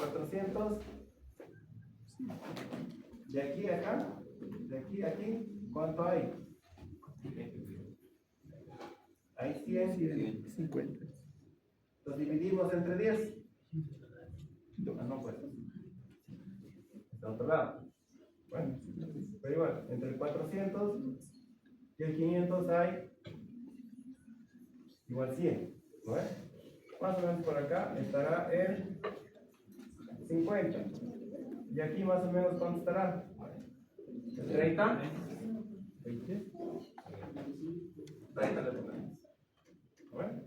400, de aquí a acá, de aquí a aquí, ¿cuánto hay? hay 100. 50. Los dividimos entre 10. Ah, no, pues. Está otro lado. Bueno, pero igual, entre el 400 y el 500 hay igual 100. ¿No ves? Más o menos por acá estará el 50. Y aquí más o menos ¿cuánto estará? ¿El 30? 20. 30 le ponemos. Bueno.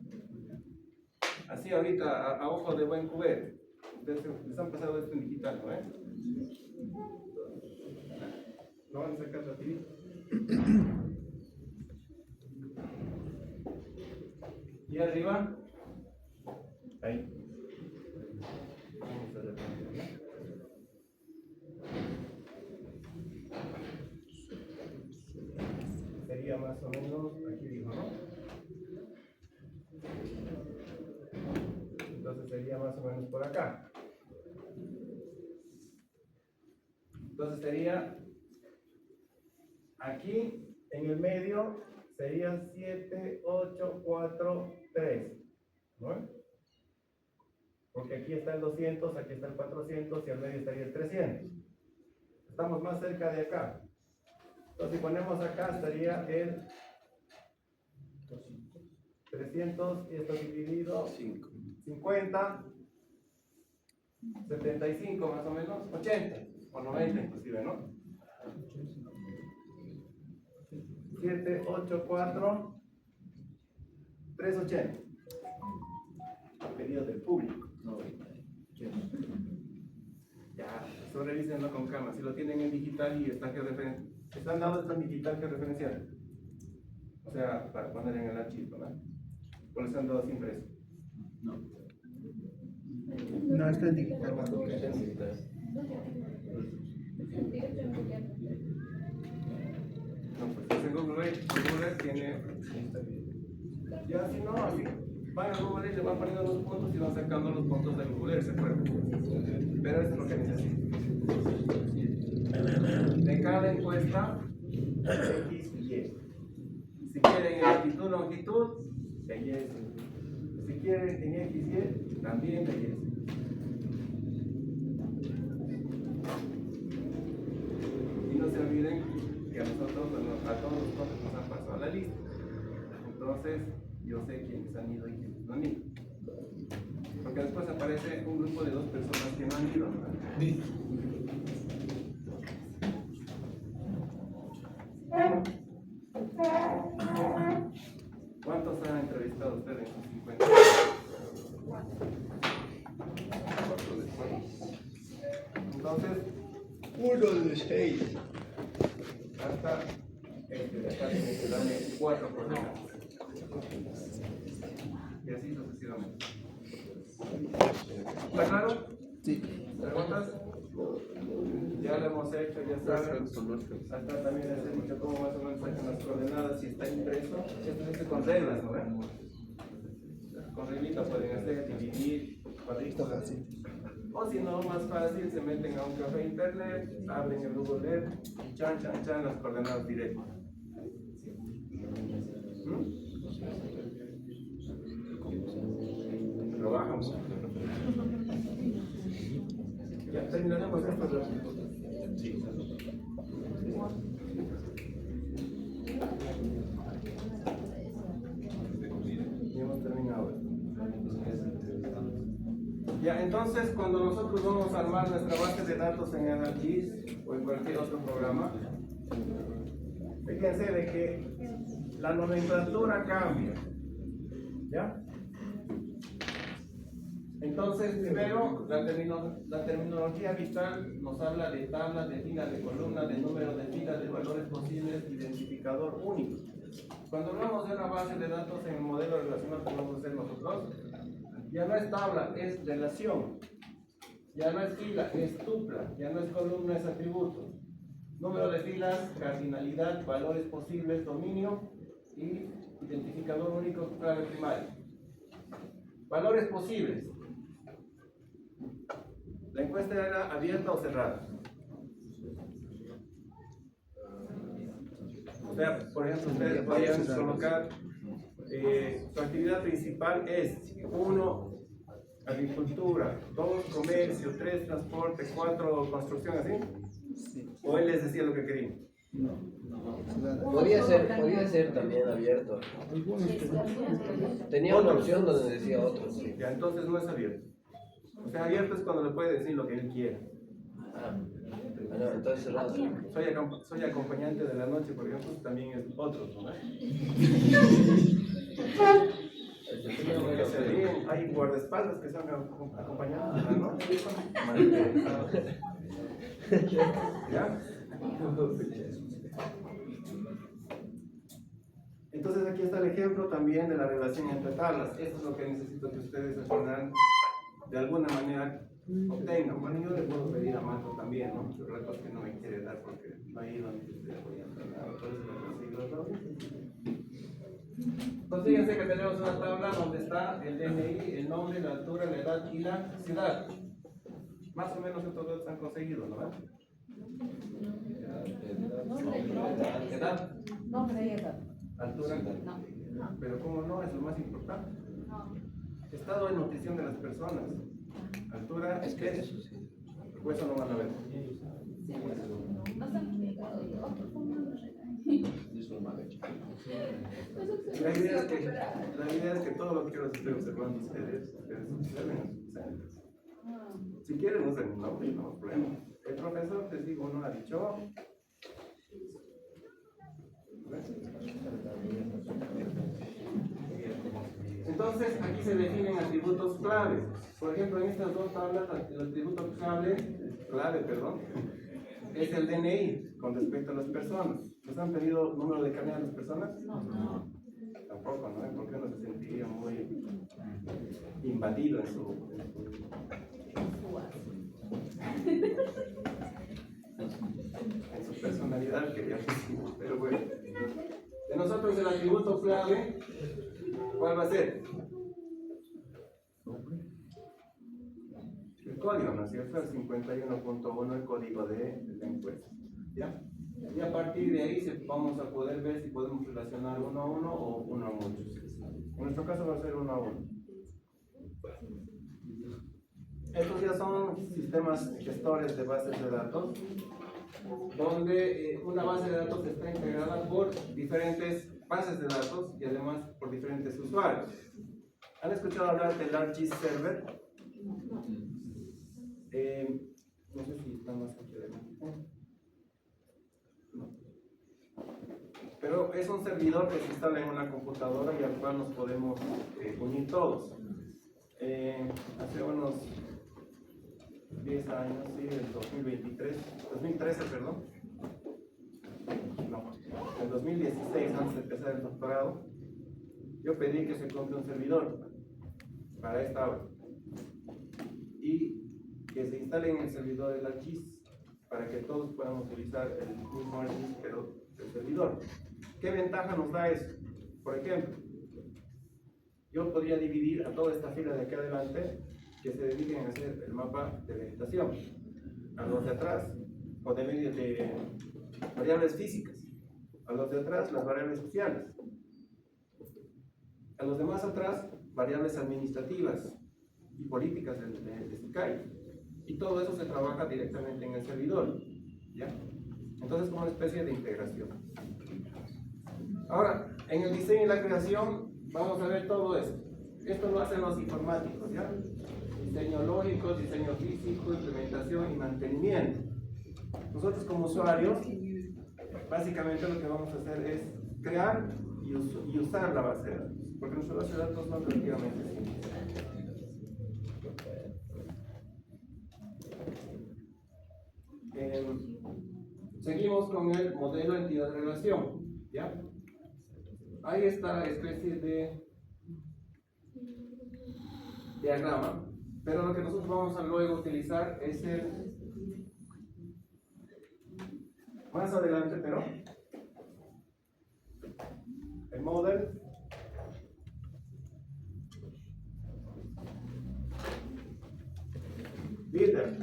Así ahorita, a ojo de buen cubero. Ustedes les han pasado esto en digital, ¿no? ¿Lo van a sacar rapidito? Y arriba, ahí. Vamos a repetir, ¿no? Sería más o menos, aquí dijo, ¿no? Entonces sería más o menos por acá. Entonces sería aquí en el medio sería 7, 8, 4, 3. ¿No? Porque aquí está el 200, aquí está el 400 y al medio estaría el 300. Estamos más cerca de acá. Entonces si ponemos acá estaría el 300 y esto dividido 50, 75 más o menos, 80 o 90 inclusive, ¿no? 7, 8, 4, 380. A pedido del público. Ya, eso revísenlo con calma. Si lo tienen en digital y está que referencia, están dados esto en digital que referencial. O sea, para poner en el archivo, ¿no? ¿O les han dado sin impreso? No, está en digital. No, pues en Google Earth tiene. Ya, si no, así. Van a Google Earth, le van poniendo los puntos y van sacando los puntos de Google Earth, ¿se acuerdan? Pero eso es lo que necesito. De cada encuesta, X y Y. Si quieren en altitud, longitud, de Y. Si quieren en X y Y, también de Y. Y no se olviden que a nosotros, a todos nosotros nos han pasado la lista. Entonces, yo sé quiénes han ido y quiénes no han ido. Porque después aparece un grupo de 2 personas que no han ido, ¿no? ¿Cuántos han entrevistado ustedes en sus 50? Entonces, 1 de 6. hasta de acá tiene que darme 4 coordenadas. Y así sucesivamente. ¿Está claro? Sí. ¿Preguntas? Ya lo hemos hecho, ya saben. Hasta también les he dicho cómo más o menos sacan las coordenadas si está impreso. Esto se hace con reglas, ¿no ven? Con reglitas pueden hacer, dividir, cuadritos así. O si no, más fácil, se meten a un café internet, abren el Google Earth y chan, las coordenadas directas. Lo bajamos. Ya terminaremos esto. Sí. Ya hemos terminado. Ya, entonces cuando nosotros vamos a armar nuestra base de datos en ArcGIS o en cualquier otro programa, fíjense de que la nomenclatura cambia. ¿Ya? Entonces, primero, la terminología vital nos habla de tablas, de filas, de columnas, de números de filas, de valores posibles, identificador único. Cuando hablamos de una base de datos en el modelo relacional que vamos a hacer nosotros, ya no es tabla, es relación. Ya no es fila, es tupla. Ya no es columna, es atributo. Número de filas, cardinalidad, valores posibles, dominio y identificador único, clave primaria. Valores posibles. ¿La encuesta era abierta o cerrada? O sea, por ejemplo, ustedes podían colocar su actividad principal es 1, agricultura, 2, comercio, 3, transporte, 4, construcción, ¿así? ¿O él les decía lo que querían? Podía ser también abierto. Tenía una opción donde decía otro. Sí. Ya, entonces no es abierto. O sea, abierto es cuando le puede decir lo que él quiera. No, entonces cerrado. Soy acompañante de la noche, por ejemplo, también es otro, ¿no? Hay guardaespaldas que son acompañados de la noche. ¿Ya? Entonces aquí está el ejemplo también de la relación entre tablas. Esto es lo que necesito que ustedes al final de alguna manera obtengan. Bueno, yo le puedo pedir a Marco también, ¿no? Pero la cosa que no me quiere dar porque no hay donde ustedes voy a entrenar. Entonces lo consigo los dos. Entonces fíjense que tenemos una tabla donde está el DNI, el nombre, la altura, la edad y la ciudad. Más o menos estos dos han conseguido, ¿no? ¿Edad? Nombre y edad. Altura. Pero como no, es lo más importante. Estado de nutrición de las personas. Altura, es que eso sí. Pues eso no van a ver. La idea es que todo lo que yo les estoy observando ustedes observen. Si quieren usen mi nombre, no hay problema. El profesor, les digo, no ha dicho. Entonces, aquí se definen atributos claves. Por ejemplo, en estas dos tablas, el atributo clave, es el DNI con respecto a las personas. ¿Les han pedido número de carnet a las personas? No. Tampoco, ¿no? Porque uno se sentiría muy invadido en su personalidad, quería decir. Pero bueno. De nosotros el atributo clave, ¿cuál va a ser? El código, ¿no es cierto? El 51.1, el código de la encuesta. ¿Ya? Y a partir de ahí vamos a poder ver si podemos relacionar 1 a 1 o 1 a muchos. En nuestro caso va a ser 1 a 1. Estos ya son sistemas gestores de bases de datos, donde una base de datos está integrada por diferentes bases de datos y además por diferentes usuarios. ¿Han escuchado hablar del ArcGIS Server? No sé si está más aquí adelante. No. Pero es un servidor que se instala en una computadora y al cual nos podemos unir todos. Hace unos 10 años, sí, el 2013, perdón. No, en 2016, antes de empezar el doctorado, yo pedí que se compre un servidor para esta hora y que se instale en el servidor del ArcGIS para que todos podamos utilizar el mismo ArcGIS, pero el servidor. ¿Qué ventaja nos da eso? Por ejemplo, yo podría dividir a toda esta fila de aquí adelante que se dediquen a hacer el mapa de vegetación, a los de atrás, o de medio de variables físicas, a los de atrás las variables sociales, a los demás atrás variables administrativas y políticas de SICAI, y todo eso se trabaja directamente en el servidor, ¿ya? Entonces, como una especie de integración. Ahora, en el diseño y la creación vamos a ver todo esto. Esto lo hacen los informáticos, ¿ya? Diseño lógico, diseño físico, implementación y mantenimiento. Nosotros como usuarios, básicamente lo que vamos a hacer es crear y usar la base de datos, porque nuestra base de datos no es relativamente simple. Seguimos con el modelo entidad-relación, ¿ya? Hay esta especie de diagrama, pero lo que nosotros vamos a luego utilizar es el más adelante, pero el model builder,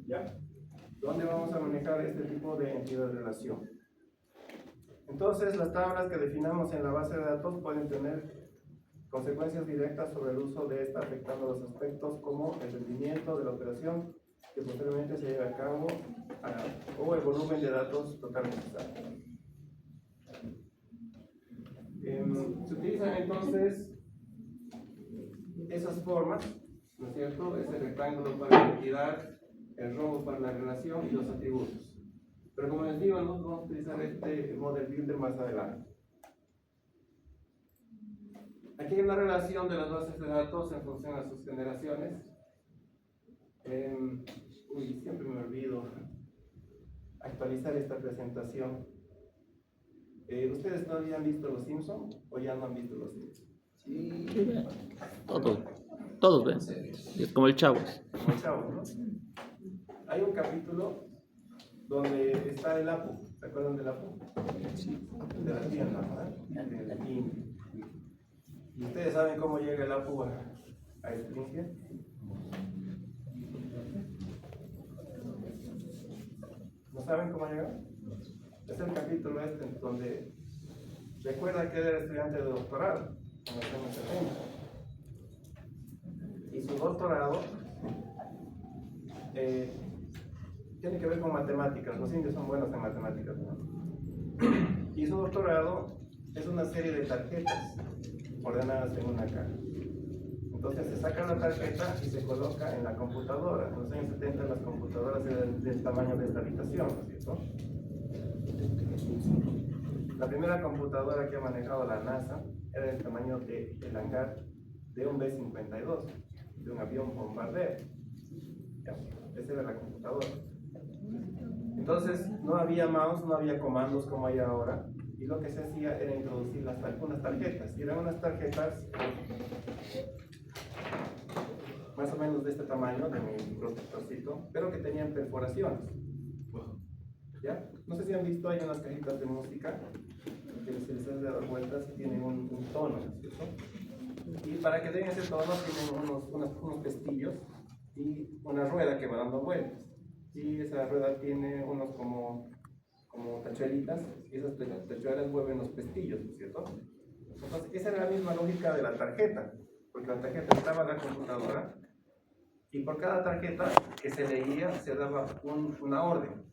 ¿ya? Donde vamos a manejar este tipo de entidad de relación. Entonces, las tablas que definamos en la base de datos pueden tener consecuencias directas sobre el uso de esta afectando los aspectos como el rendimiento de la operación que posteriormente se lleve a cabo o el volumen de datos totalmente necesarios. Se utilizan entonces esas formas, ¿no es cierto? Ese rectángulo para la entidad, el rombo para la relación y los atributos. Pero como les digo, no vamos a utilizar este model builder más adelante. Aquí hay una relación de las bases de datos en función a sus generaciones. Siempre me olvido actualizar esta presentación. ¿Ustedes todavía han visto Los Simpsons o ya no han visto Los Simpsons? Sí. Todos ven. Es como el Chavo. Como el Chavo, ¿no? Hay un capítulo donde está el Apu. ¿Se acuerdan del Apu? Sí. De la tienda, ¿verdad? ¿Y ustedes saben cómo llega el Apu a Springfield? ¿No saben cómo llega? Es el capítulo donde recuerda que él era estudiante de doctorado en los años 70. Y su doctorado tiene que ver con matemáticas. Los indios son buenos en matemáticas, ¿no? Y su doctorado es una serie de tarjetas ordenadas en una caja. Entonces se saca la tarjeta y se coloca en la computadora. En los años 70 las computadoras eran del tamaño de esta habitación, ¿no es cierto? La primera computadora que ha manejado la NASA era del tamaño del hangar de un B-52, de un avión bombardero. Esa era la computadora. Entonces no había mouse, no había comandos como hay ahora, y lo que se hacía era introducir unas tarjetas. Y eran unas tarjetas más o menos de este tamaño, de mi protectorcito, pero que tenían perforaciones. ¿Ya? No sé si han visto, hay unas cajitas de música que se les han dado vueltas y tienen un tono, ¿cierto? Y para que den ese tono tienen unos pestillos y una rueda que va dando vueltas. Y esa rueda tiene unos como tachuelitas, y esas tachuelas mueven los pestillos, ¿cierto? Entonces, esa era la misma lógica de la tarjeta, porque la tarjeta estaba en la computadora y por cada tarjeta que se leía se daba una orden.